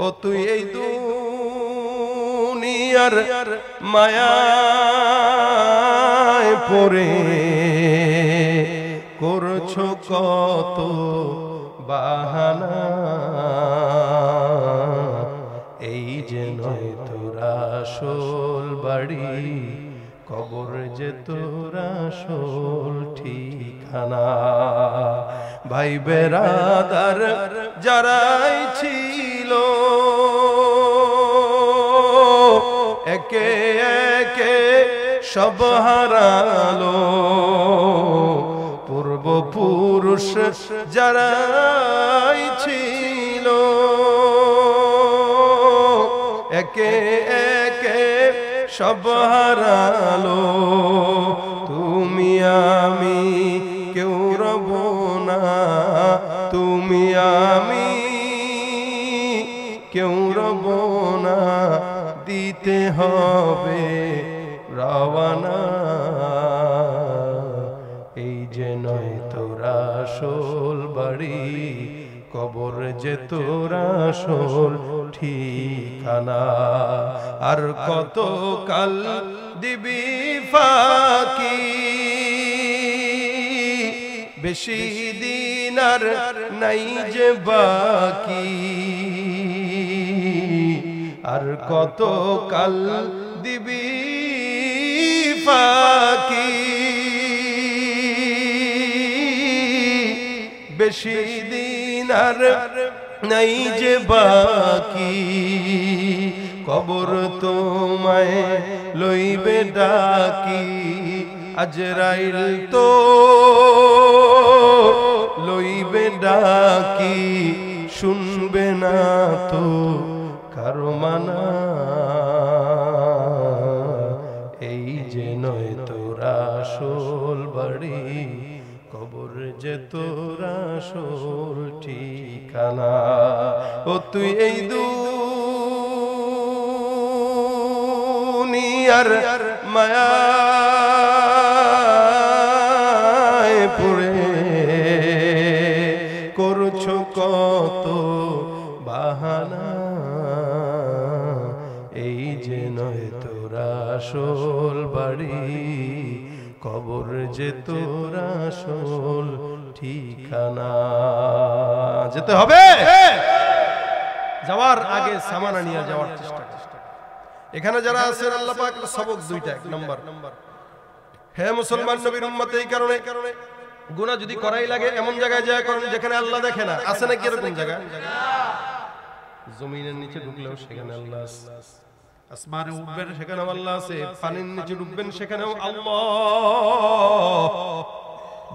ও তুই এই দুনিয়ার মায়ায় পড়ে করছো কত বাহানা, এই যে নয় তোর আসল বাড়ি, কবর যে তোর আসল ঠিকানা। ভাই বেরাদার যারাই ছিল একে একে সব হারালো, পূর্বপুরুষ যারাই ছিল একে একে সব হারালো। তুমি আমি কেউ রব না, তুমি আমি কেউ রব না, দিতে হবে রওয়ানা। এই যে নয় তোর আসল বাড়ি, কবর যে তোর আসল ঠিকানা। আর কত কাল দিবি ফাঁকি, বেশি দিন আর নাই যে বাকি। আর কত কাল দিবি ফাঁকি, বেশি দিন আর নাই যে বাকি। কবর তোমায় লইবে ডাকি, আজরাইল তো লইবে ডাকি, শুনবে না তো কারো মানা। এই যে নয় তোর আসল বাড়ি, কবর যে তোর আসল ঠিকানা। ও তুই এই দুনিয়ার মায়ায় পড়ে করছো কত বাহানা, এই যে নয় তোর আসল বাড়ি, কবর যে তোর আসল ঠিকানা। যেতে হবে, যাওয়ার আগে সামানা নিয়ে যাওয়ার চেষ্টা। এখানে যারা আছেন আল্লাহ পাক সবক দুইটা। এক নম্বর, হে মুসলমান নবীর উম্মত, এই কারণে গুনাহ যদি করাই লাগে এমন জায়গায় যায় করেন যেখানে আল্লাহ দেখে না। আছে নাকি এরকম জায়গা? জমিনের নিচে ঢুকলেও সেখানে আল্লাহ আছে, আসমানে উঠবেন সেখানেও আল্লাহ আছে, পানির নিচে ডুববেন সেখানেও আল্লাহ।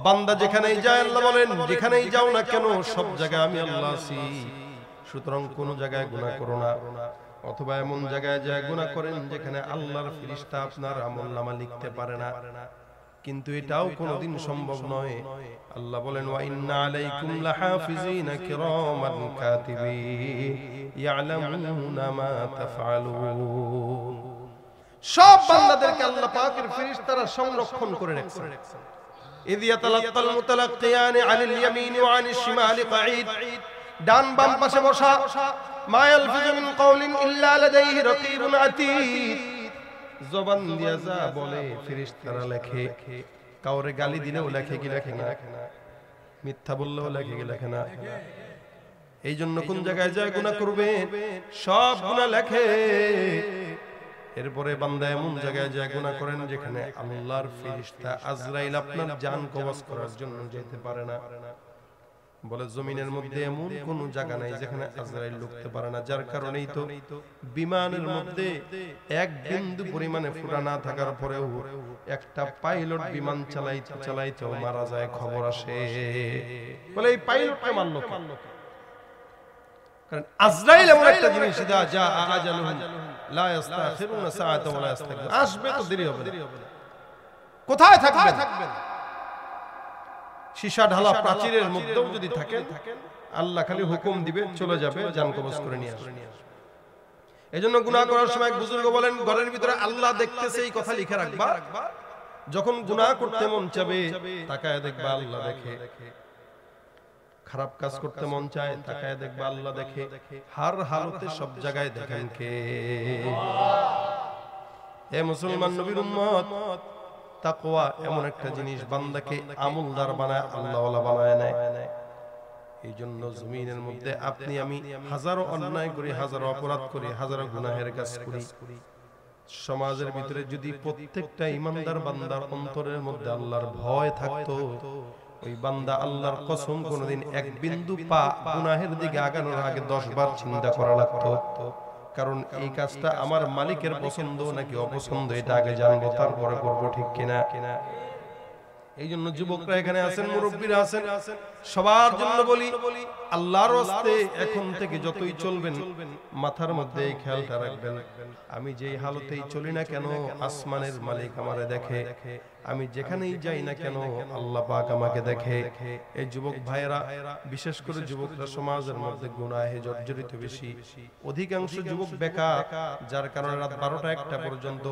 বান্দা যেখানেই যায় আল্লাহ বলেন যেখানেই যাও না কেন সব জায়গায় আমি আল্লাহ আছি। সুতরাং কোন জায়গায় গুনাহ করো না, অথবা এমন জায়গায় যায় গুনাহ করেন যেখানে আল্লাহর ফেরেশতা আপনার আমলনামা লিখতে পারে না। কিন্তু এটাও কোনোদিন সম্ভব নয়। আল্লাহ বলেন ওয়া ইন্না আলাইকুম লাহাফিজিনা কিরামান কাতিবিন ইয়ালামুনা মা তাফআলুন। সব বান্দাদেরকে আল্লাহ পাকের ফেরেশতারা সংরক্ষণ করে রেখেছেন। ইয ইয়াতালাক্কাল মুতালাক্কিয়ানি আনিল ইয়ামিনি ওয়া আনিশ শিমালি কাঈদ, ডান বাম পাশে বসা। মা ইয়ালফিজু মিন কাওলিন ইল্লা লাদাইহি রাকীবুন আতীদ, জবান দিয়া যা বলে ফেরেশতারা লেখে। কাউরে গালি দিলেও লেখে কি লেখে না, মিথ্যা বললেও লেখে কি লেখে না। এই জন্য কোন জায়গায় যায় গুনাহ করবে সব গুনাহ লেখে। এরপরে বান্দা এমন জায়গায় যায় গুনাহ করেন যেখানে আল্লাহর ফেরেশতা আজরাইল আপনার জান কবজ করার জন্য যেতে পারে না। বলে জমিনের মধ্যে এমন কোন জায়গা নাই যেখানে আজরাইল ঢুকতে পারে না। যার কারণেই তো বিমানের মধ্যে এক বিন্দু পরিমাণে ফুটা না থাকার পরেও একটা পাইলট বিমান চালাইতে চালাইতে মারা যায়, খবর আসে। বলে এই পাইলটকে মারলো কেন? কারণ আজরাইল এমন একটা জিনিস, ইদা জা আজালুহুম লা ইস্তাখিরুনা সাআতাও ওয়া লা ইস্তাকবিরুন, আসবে তো দেরি হবে না। কোথায় থাকবেন? সীসা ঢালা প্রাচীরের মধ্যেও যদি থাকেন আল্লাহ খালি হুকুম দিবে, চলে যাবে, জান কবজ করে নিয়ে আসবে। এজন্য গুনাহ করার সময় বুজুর্গ বলেন ঘরের ভিতরে আল্লাহ দেখতেছে এই কথা লিখে রাখবা। যখন গুনাহ করতে মন চাবে তাকায় দেখবা আল্লাহ দেখে। খারাপ কাজ করতে মন চায়, তাকায় দেখবে আল্লাহ দেখে। হার হালতে সব জায়গায় দেখেন কে? এ মুসলমান নবীর উম্মত, তাকওয়া এমন একটা জিনিস বান্দাকে আমলদার বানায়, আল্লাহওয়ালা বানায় নেয়। এই জন্য জমিনের মধ্যে আপনি আমি হাজারো অন্যায় করি, হাজারো অপরাধ করি, হাজারো গুনাহের কাজ করি। সমাজের ভিতরে যদি প্রত্যেকটা ইমানদার বান্দার অন্তরের মধ্যে আল্লাহর ভয় থাকতো, ওই বান্দা আল্লাহর কসম কোনদিন এক বিন্দু পা গুনাহের দিকে আগানোর আগে 10 বার চিন্তা করা লাগতো। কারণ এই কাজটা আমার মালিকের পছন্দ নাকি অপছন্দ এটা আগে জানবো, তারপরে করবো, ঠিক কিনা? এই জন্য যুবকরা এখানে আছেন, মুরব্বীরা আছেন, সবার জন্য বলি, আল্লাহর রাস্তে এখন থেকে যতই চলবেন মাথার মধ্যে এই খেয়ালটা রাখবেন, আমি যেই হালতেই চলি না কেন আসমানের মালিক আমারে দেখে, আমি যেখানেই যাই না কেন আল্লাহ পাক আমাকে দেখে। এই যুবক ভাইয়েরা, বিশেষ করে যুবকরা সমাজের মধ্যে গুনাহে জর্জরিত বেশি। অধিকাংশ যুবক বেকার, যার কারণে রাত 12টা-1টা পর্যন্ত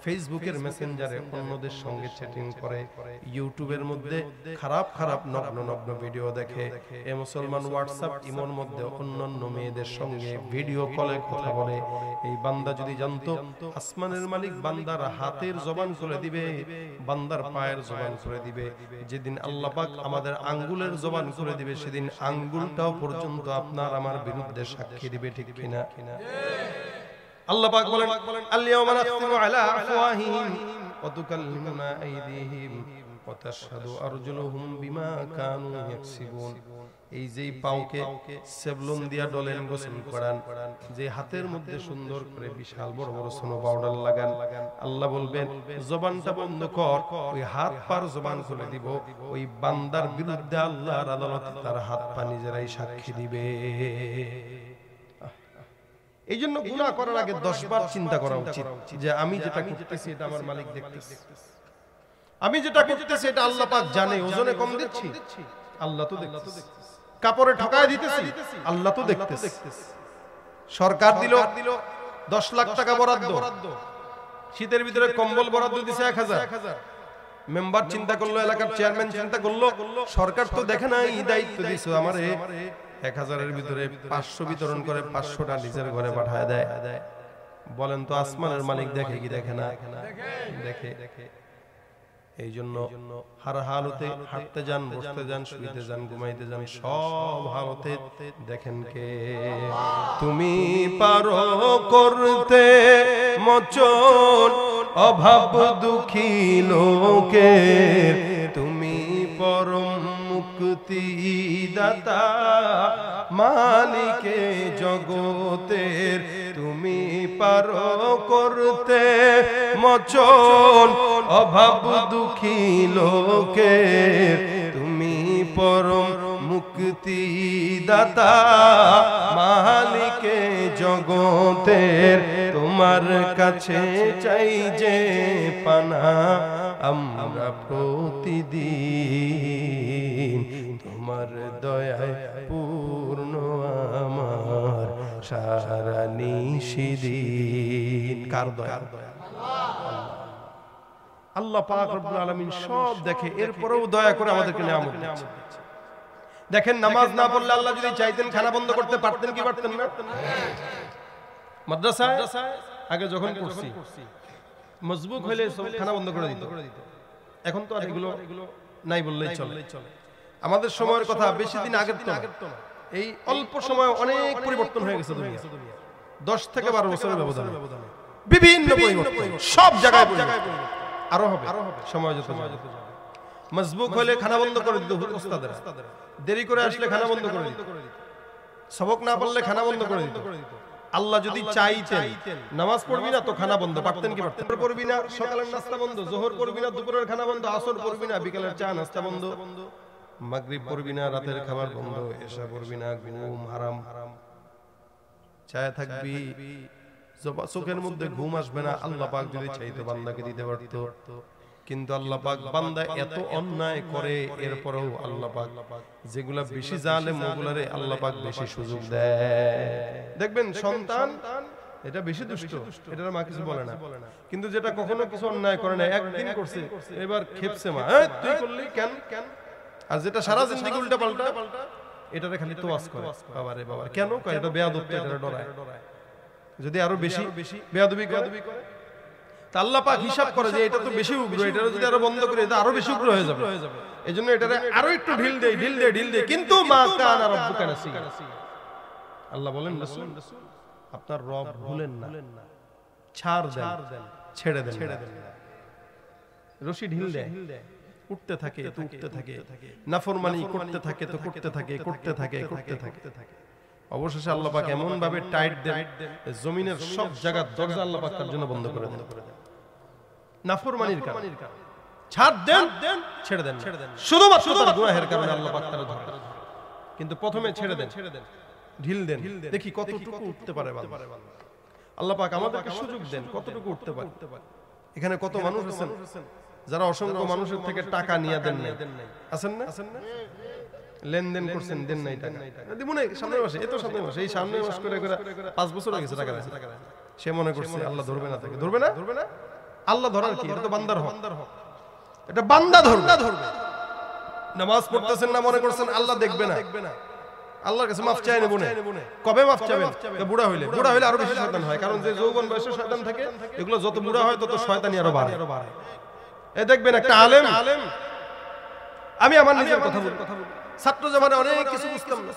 ফেসবুকের মেসেঞ্জারে অন্যদের সঙ্গে চ্যাটিং করে, ইউটিউবের মধ্যে খারাপ খারাপ নগ্ন নগ্ন ভিডিও দেখে। এ মুসলমান হোয়াটসঅ্যাপ ইমোর মধ্যে অন্যান্য মেয়েদের সঙ্গে ভিডিও কলে কথা বলে। এই বান্দা যদি জানতো আসমানের মালিক বান্দার হাতের জবান করে দিবে, বান্দার পায়ের জবান করে দিবে, যেদিন আল্লাহ পাক আমাদের আঙ্গুলের জবান করে দিবে, সেদিন আঙ্গুলটাও পর্যন্ত আপনার আমার বিরুদ্ধে সাক্ষী দিবে, ঠিক কিনা? আল্লাহ পাক বলেন, আল-ইয়াওমা নাখতিমু আলা আফওয়াহিহিম ওয়া তুকাল্লিমুনা আইদিহিম ওয়া তাশহাদু আরজুলুহুম বিমা কানু ইয়াকসিবুন। এই যেই পাওকে সেবলন দিয়া ডলেন, গোসল করান, যে হাতের মধ্যে সুন্দর করে বিশাল বড় বড় সোনো পাউডার লাগান, আল্লাহ বলবেন জবানটা বন্ধ কর, ওই হাত পার জবান খুলে দিব, ওই বান্দার বিরুদ্ধে আল্লাহর আদালতে তার হাত পা নিজেরাই সাক্ষী দিবে। এই জন্য গুনাহ করার আগে 10 বার চিন্তা করা উচিত যে আমি যেটা করতেছি এটা আমার মালিক দেখতেছে, আমি যেটা করতেছি এটা আল্লাহ পাক জানে, ওজনে কম দিচ্ছি আল্লাহ তো দেখতেছে, কাপড়ে ঠকায় দিতেছি আল্লাহ তো দেখতেছে। সরকার দিল 10 লাখ টাকা বরাদ্দ, শীতের ভিতরে কম্বল বরাদ্দ দিছে 1000, মেম্বার চিন্তা করলো, এলাকার চেয়ারম্যান চিন্তা করলো, সরকার তো দেখে না, এই দায়িত্ব দিছে আমারে, 1000-এর ভিতরে 500 বিতরণ করে 500টা নিজের ঘরে পাঠায় দেয়। বলেন তো আসমানের মালিক দেখে কি দেখে না? দেখে। এই জন্য হার হালতে হাঁটতে যান, বসতে যান, শুইতে যান, ঘুমাইতে যান, সব হালতে দেখেন কে? তুমি পারো করতে মোচন অভাব দুঃখী লোকের, তুমি পরম মুক্তি দাতা মালিকে জগতের, তুমি পারো করতে মোচন অভাব দুঃখী লোকের, তুমি পরম মুক্তি দাতা মালিকে জগতের, তোমার কাছে চাই যে পানা আমরা প্রতিদিন, তোমার দয়ায় পূর্ণ আমার সারা নিশিদিন। কার দয়া? আল্লাহ পাক রব্বুল আলামিন সব দেখে, এরপরেও দয়া করে আমাদেরকে নিয়ামত দিচ্ছে। দেখেন, নামাজ না পড়লে আল্লাহ যদি চাইতেন খানা বন্ধ করতে পারতেন কি পারতেন না? মাদ্রাসায় আগে যখন পড়ছি মজবুক হইলে সব খানা বন্ধ করে দিত, এখন তো আর এগুলো নাই বললেই চলে। আমাদের সময়ের কথা বেশি দিন আগের তো না, এই অল্প সময়ে অনেক পরিবর্তন হয়ে গেছে দুনিয়া। 10 থেকে 12 বছরের ব্যবধানে বিভিন্ন পরিবর্তন, সব জায়গায় পরিবর্তন, আরো হবে সময় যত যাবে। মজবুক হলে খানা বন্ধ করে দিত উস্তাদেরা, দেরি করে আসলে খানা বন্ধ করে দিত, সবক না পড়লে খানা বন্ধ করে দিত। আল্লাহ যদি চাইতেন নামাজ পড়বি না তো খানা বন্ধ, পারতেন কি পারতেন? পড়বি না, সকালের নাস্তা বন্ধ, যোহর পড়বি না, দুপুরের খানা বন্ধ, আসর পড়বি না, বিকালের চা নাস্তা বন্ধ, মাগরিব পড়বি না, রাতের খাবার বন্ধ, এশা পড়বি না, ঘুম হারাম, চায় থাকবি, চোখের মধ্যে ঘুম আসবে না। আল্লাহ পাক যদি চাইতো বান্দাকে দিতে পারতো, কিন্তু আল্লাহ পাক বান্দা এত অন্যায় করে, এরপরেও আল্লাহ পাক যেগুলা বেশি জালেম ওগুলারে আল্লাহ পাক বেশি সুযোগ দেয়। দেখবেন সন্তান এটা বেশি দুষ্ট, এটার মা কিছু বলে না, কিন্তু যেটা কখনো কিছু অন্যায় করে না, একদিন করছে এবার খেপছে মা, তুই করলি কেন? আর যেটা সারা জিন্দেগি উল্টা পাল্টা, এটারে খালি তোয়াজ করে, বাবারে বাবা কেন কয় এটা বেয়াদব, এটা ডরায়, যদি আরো বেশি বেয়াদবি করে তা আল্লাহ পাক হিসাব করে যে এটা তো বেশি উগ্র, এটা যদি আরো বন্ধ করে এটা আরো বেশি উগ্র হয়ে যাবে, এজন্য এটারে আরো একটু ঢিল দেই কিন্তু মা কানা রাব্বুকা নাসিয়া। আল্লাহ বলেন রাসূল আপনার রব ভুলেন না, ছাড় দেন, ছেড়ে দেন, রশি ঢিল দেয়, উঠতে থাকে তো উঠতে থাকে, নাফরমানি করতে থাকে তো করতে থাকে, অবশেষে আল্লাহ পাক এমন ভাবে টাইট দেন জমিনের সব জায়গার দরজা আল্লাহ পাক তার জন্য বন্ধ করে দেন, নাফরমানির কারণে। ছাড় দেন, ছেড়ে দেন, শুধুমাত্র তার গুনাহের কারণে আল্লাহ পাক তার ধরে, কিন্তু প্রথমে ছেড়ে দেন, ঢিল দেন, দেখি কতটুকু উঠতে পারে বান্দা। আল্লাহ পাক আমাদেরকে সুযোগ দেন কতটুকু উঠতে পারে। এখানে কত মানুষ আছেন যারা অসংখ্য মানুষের থেকে টাকা নিয়ে দেন নাই, আছেন না? লেনদেন করছেন, দেন নাই টাকা, দিব না সামনের মাসে, এত সামনের মাসে, এই সামনের মাস করে 5 বছর হয়ে গেছে টাকা দেয়, সে মনে করছে আল্লাহ ধরবে না, তাকে ধরবে না। আল্লাহ ধরার কি, এটা তো বান্দার হক, এটা বান্দা ধরবে। নামাজ পড়তেছেন না, মনে করছেন আল্লাহ দেখবে না, আল্লাহর কাছে মাফ চাই নেব না। কবে মাফ চাবেন? বুড়া হইলে আরো বেশি শয়তান হয়, কারণ যে যৌবন বয়সে শয়তান থাকে এগুলো যত বুড়া হয় তত শয়তানি আরো বাড়ে। এই দেখবেন একটা আলেম, আমি আমার নিজের কথা বলি, ছাত্র জামানায় অনেক কিছু বুঝতাম না,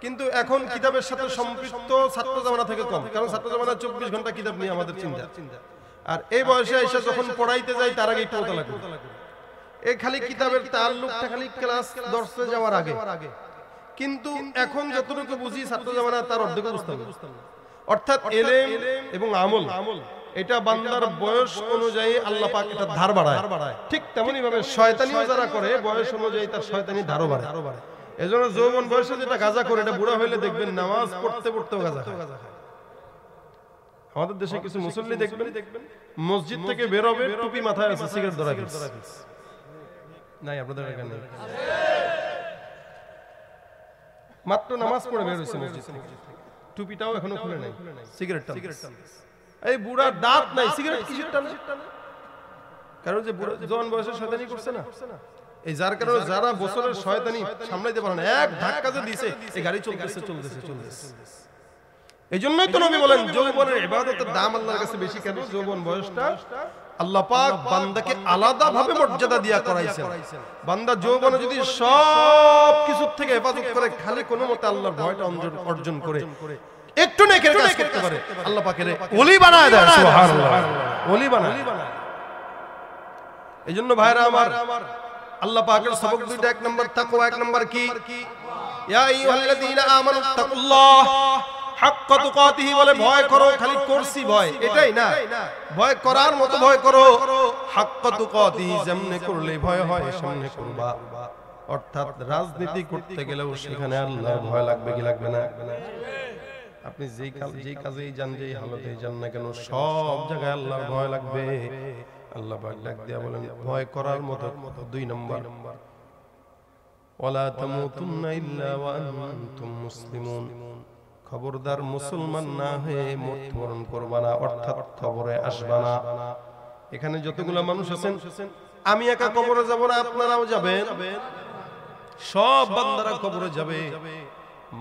কিন্তু এখন কিতাবের সাথে সম্পৃক্ত ছাত্র জামানা থেকে কম, কারণ ছাত্র জামানা 24 ঘন্টা কিতাব নিয়ে আমাদের চিন্তা, আর এই বয়সে এসে যখন পড়াইতে যাই তার আগেই একটু ওতলা করি, এই খালি কিতাবের তাল্লুকটা খালি ক্লাস দর্শে যাওয়ার আগে, কিন্তু এখন যতটুকু বুঝি ছাত্র জামানা তার অর্ধেক বুঝতাম না। অর্থাৎ ইলম এবং আমল এটা বান্দার বয়স অনুযায়ী আল্লাহ পাক এটা ধার বাড়ায়, ঠিক তেমনি ভাবে শয়তানিও যারা করে বয়স অনুযায়ী তার শয়তানি ধারও বাড়ে। এজন্য যৌবন বয়সে যেটা গাঁজা করে এটা বুড়া হইলে দেখবেন নামাজ পড়তেও গাঁজা খায়। আমাদের দেশে কিছু মুসল্লি দেখবেন মসজিদ থেকে বের হবে টুপি মাথায় আছে, সিগারেট ধরা নাই, আপনাদের এখানে মাত্র নামাজ পড়ে বের হইছে মসজিদ থেকে, টুপিটাও এখনো খুলে নাই, সিগারেট টানতেছে। এই বুড়া দাঁত নাই, সিগারেট কিসের টানে? কারণ যে বুড়া জওয়ান বয়সে শয়তানি করছে না, এই যার কারণে যারা বছরের শয়তানি সামলাইতে পারে না, এক ধাক্কা যে দিছে এই গাড়ি চলতেছে। এই জন্যই তো নবী বলেন যৌবনের ইবাদতের দাম আল্লাহর কাছে বেশি। কেন? যৌবন বয়সটা আল্লাহ পাক বান্দাকে আলাদা ভাবে মর্যাদা দিয়া করাইছেন। বান্দা যৌবনে যদি সব কিছু থেকে হেফাজত করে, খালি কোনো মতে আল্লাহর ভয়টা অর্জন করে, একটু নেকের কাজ করতে পারে, আল্লাহ পাকের ওলি বানায় দেয়, সুবহানাল্লাহ, ওলি বানায়। এইজন্য ভাইরা আমার, আল্লাহ পাকের সবক দুইটা, এক নম্বর তাকওয়া, এক নম্বর কি? ইয়া আইয়ুহাল্লাযীনা আমানুত্তাকুল্লাহ হাক্কা তুকাতিহি, বলে ভয় করো, খালি করছি ভয় এটাই না, ভয় করার মতো ভয় করো, হাক্কা তুকাতিহি, যেমনে করলে ভয় হয় সামনে করবা। অর্থাৎ রাজনীতি করতে গেলেও সেখানে আল্লাহর ভয় লাগবে কি লাগবে না? আপনি যেই কাজেই যান, যেই হালতেই যান না কেন, সব জায়গায় আল্লাহর ভয় লাগবে। আল্লাহ পাক ডাক দিয়া বলেন ভয় করার মতো 2 নম্বর, ওয়ালা তামুতুন্না ইল্লা ওয়া আনতুম মুসলিমুন, খবরদার মুসলমান না হয়ে মৃত্যুবরণ করবা না, অর্থাৎ কবরে আসবা না। এখানে যতগুলো মানুষ আছেন, আমি একা কবরে যাব না, আপনারাও যাবেন, সব বান্দারা কবরে যাবে।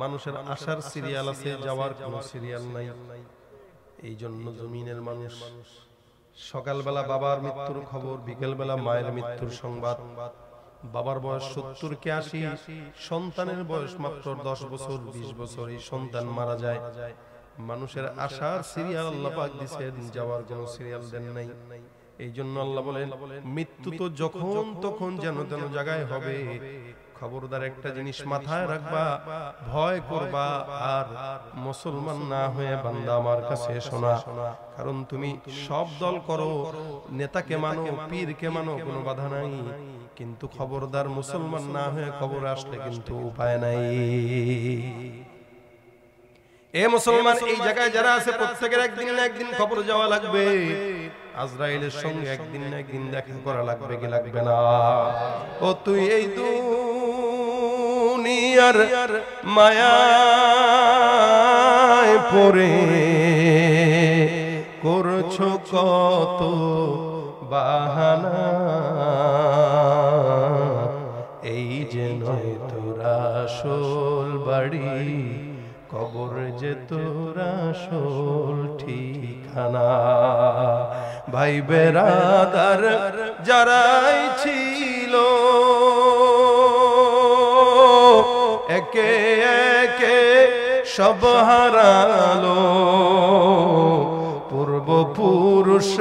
মানুষের আসার সিরিয়াল আছে, যাওয়ার কোনো সিরিয়াল নাই। এই জন্য জমিনের মানুষ সকালবেলা বাবার মৃত্যুর খবর, বিকেলবেলা মায়ের মৃত্যুর সংবাদ। বাবার বয়স 70 কি 80, সন্তানের বয়স মাত্র 10 বছর 20 বছর, এই সন্তান মারা যায়। মানুষের আসার সিরিয়াল আল্লাহ পাক দিয়েছেন, যাওয়ার কোনো সিরিয়াল দেন নাই। এই জন্য আল্লাহ বলেন মৃত্যু তো যখন তখন যেন তেন জায়গায় হবে। খবরদার একটা জিনিস মাথায় রাখবা, ভয় করবা, আর মুসলমান না হয়ে বান্দা আমার কাছে শোনা। কারণ তুমি সব দল করো, নেতাকে মানো, পীরকে মানো, কোনো বাধা নাই, কিন্তু খবরদার মুসলমান না হয়ে খবর আসলে কিন্তু উপায় নাই। এ মুসলমান, এই জায়গায় যারা আছে প্রত্যেকের একদিন না একদিন খবর যাওয়া লাগবে। আজরাইলের সঙ্গে একদিন না একদিন দেখা করা লাগবে কি লাগবে না? ও তুই এই দুনিয়ার মায়ায় পড়ে করছো কত বাহানা, এই যে নয় তোরা আসল বাড়ি, কবর যে তোর আসল ঠিকানা। ভাই বেরাদার যারাই ছিল একে একে সব হারালো, পূর্বপুরুষ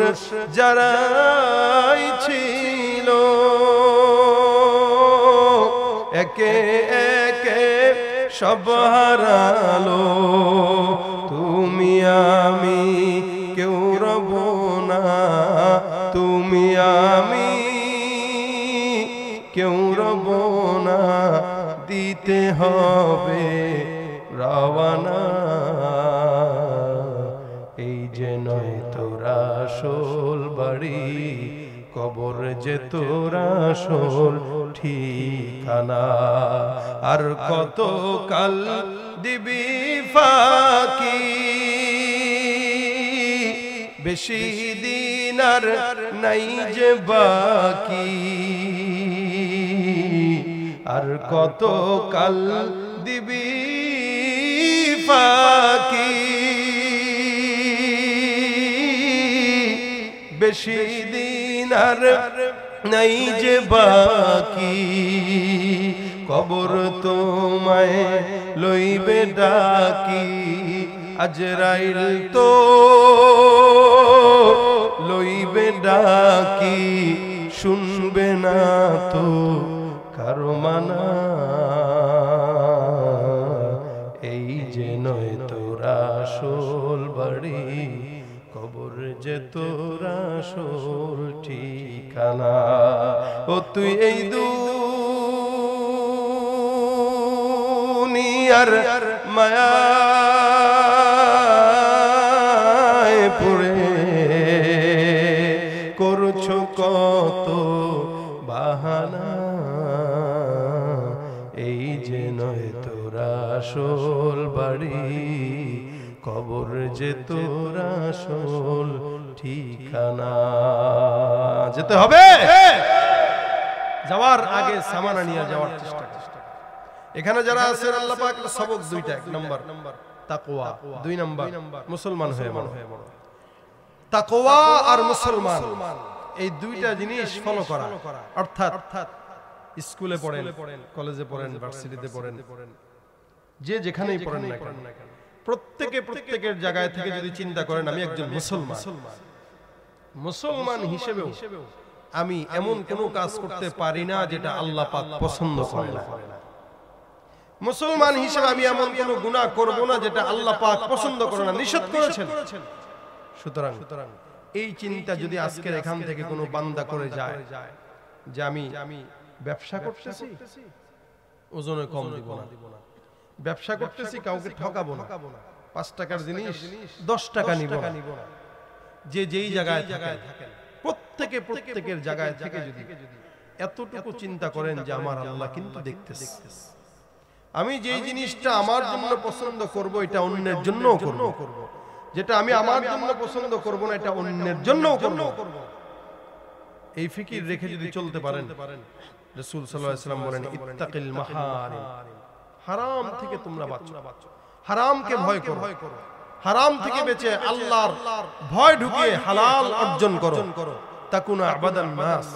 যারাই ছিল একে একে সব হারালো। তুমি আমি কেউ রব না, তুমি আমি কেউ রব না, দিতে হবে রওয়ানা। এই যে নয় তোর আসল বাড়ি, কবর যে তোর আসল ঠিকানা। আর কত কাল দিবি ফাঁকি, বেশি দিন আর নাই যে বাকি। আর কত কাল দিবি ফাঁকি, বেশি দিন আর নাই যে বাকি। কবর তোমায় লইবে ডাকি, আজরাইল তো লইবে ডাকি, শুনবে না তো কারো মানা। এই যে নয় তোর আসল বাড়ি, কবর যে তোর আসল ঠিকানা। ও তুই এই দুনিয়ার মায়ায় পড়ে করছো কত বাহানা। এই যে নয় তোর আসল বাড়ি, কবর যে তোর আসল ঠিকানা। যেতে হবে, যাওয়ার আগে সামানা নিয়ে যাওয়ার চেষ্টা। এখানে যারা আছেন আল্লাহ পাক সবক দুইটা, এক নাম্বার তাকওয়া, দুই নাম্বার মুসলমান হয়ে মরো। তাকওয়া আর মুসলমান এই দুইটা জিনিস ফলো করা, অর্থাৎ স্কুলে পড়েন, কলেজে পড়েন, ভার্সিটিতে পড়েন, যে যেখানেই পড়েন না কেন, প্রত্যেকের জায়গায় থেকে যদি চিন্তা করেন আমি একজন মুসলমান, মুসলমান হিসেবেও আমি এমন কোন কাজ করতে পারি না যেটা আল্লাহ পাক পছন্দ করে না। মুসলমান হিসেবে আমি এমন কোন গুনাহ করব না যেটা আল্লাহ পাক পছন্দ করে না, নিষেধ করেছেন। সুতরাং এই চিন্তা যদি আজকের এখান থেকে কোনো বান্দা করে যায় যে আমি ব্যবসা করতেছি, ওজনে কম দিব না, ব্যবসা করতেছি কাউকে ঠকাবো না, 5 টাকার জিনিস 10 টাকা নিব না, যে যেই জায়গায় থাকেন প্রত্যেকের জায়গায় থেকে যদি এতটুকু চিন্তা করেন যে আমার আল্লাহ কিন্তু দেখতেছে, আমি যেই জিনিসটা আমার জন্য পছন্দ করব এটা অন্যের জন্যও করব, যেটা আমি আমার জন্য পছন্দ করব না এটা অন্যের জন্যও করব, এই ফিকির রেখে যদি চলতে পারেন, রাসূল সাল্লাল্লাহু আলাইহি ওয়াসাল্লাম বলেন ইত্তাকিল মাহারিম, হারাম থেকে তোমরা বাঁচো, হারামকে ভয় করো, হারাম থেকে বেঁচে আল্লাহর ভয় ঢুকিয়ে হালাল অর্জন করো, তাকুনা আবাদান নাস।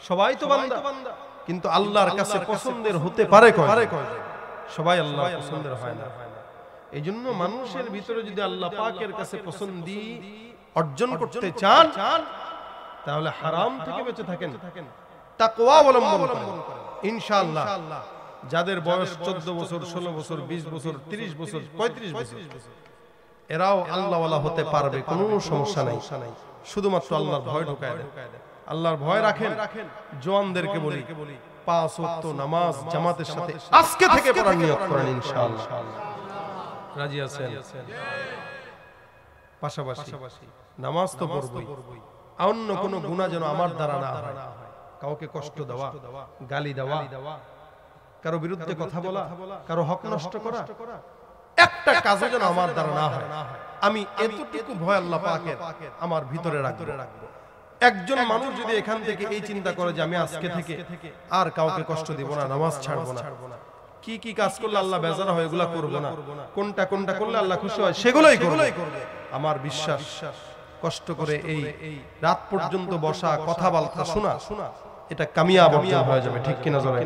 সবাই তো বান্দা, কিন্তু আল্লাহর কাছে পছন্দের হতে পারে কয়? সবাই আল্লাহর পছন্দের হয় না। এইজন্য মানুষের ভিতরে যদি আল্লাহ পাকের কাছে পছন্দি অর্জন করতে চান তাহলে হারাম থেকে বেঁচে থাকেন, তাকওয়া অবলম্বন করেন। ইনশাআল্লাহ যাদের বয়স 14 বছর, 16 বছর, 20 বছর, 30 বছর, 35 বছর, এরাও আল্লাহওয়ালা হতে পারবে, কোনো সমস্যা নাই। শুধুমাত্র আল্লাহর ভয় ঢোকায় দেন, আল্লাহর ভয় রাখেন। জওয়ানদেরকে বলি 5 ওয়াক্ত নামাজ জামাতের সাথে আজকে থেকে পড়ার নিয়ত করেন ইনশাআল্লাহ। রাজি আছেন? পাশাপাশি নামাজ তো পড়বই, অন্য কোনো গুনাহ যেন আমার দ্বারা না হয়। কাউকে কষ্ট দেওয়া, গালি দেওয়া, কারো বিরুদ্ধে কথা বলা, কারো হক নষ্ট করা, একটা কাজও যেন আমার দ্বারা না হয়। আমি এতটুকু ভয় আল্লাহ পাকের আমার ভিতরে রাখবো। একজন মানুষ যদি এখান থেকে এই চিন্তা করে যে আমি আজকে থেকে আর কাউকে কষ্ট দিব না, নামাজ ছাড়বো না, কি কি কাজ করলে আল্লাহ বেজার হয় এগুলা করব না, কোনটা কোনটা করলে আল্লাহ খুশি হয় সেগুলোই করব। আমার বিশ্বাস কষ্ট করে এই রাত পর্যন্ত বসা কথাবার্তা শোনা এটা কামিয়াব অর্জন হয়ে যাবে। ঠিক কিনা জোরে?